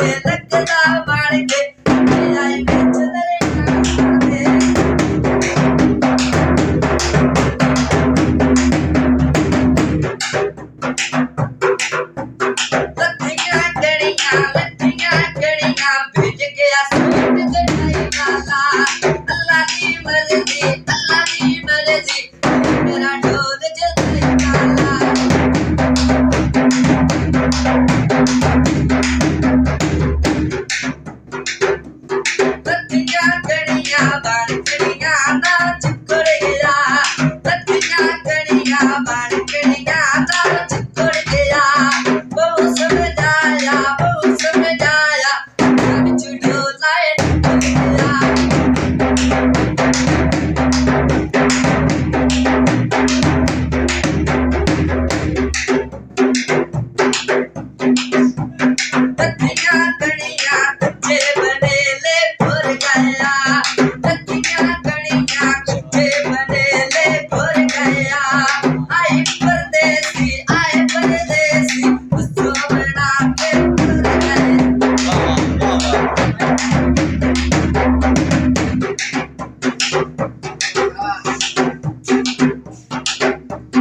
लगदा बन के आई बिच दरिया लत्थियां कड़ियां भेज गया सूट जड़ाई वाला अल्लाह दी मर्जी मेरा ढोल जड़ाई वाला लत्थियां कड़ियां बन कड़ियां ना चिपड़ गया लत्थियां कड़ियां बन कड़ियां ना चिपड़ गया बहुत समझाया बिच ढोलाए गया लत्थियां कड़ियां कच्चे बनेले भुर गया लत्थियां कड़ियां कच्चे बनेले भुर गया आए परदेसी उसको बना के भुर गए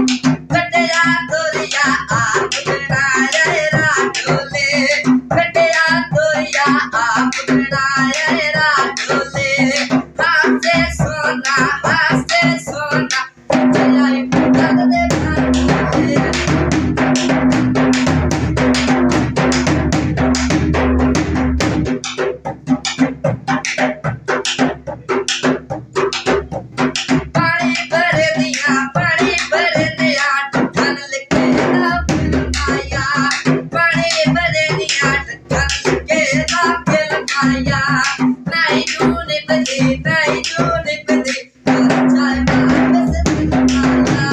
कटिया तोरिया आप बनाया राठोले कटिया तोरिया आप बनाया राठोले हाथ से सोना जलाई पुता दे भाले पानी भर दिया ढक्कन लिखे ना फिल्माया पानी भर दिया ढक्कन लिखे ना फिल्माया नहीं नून बदी चाय वापस फिल्माया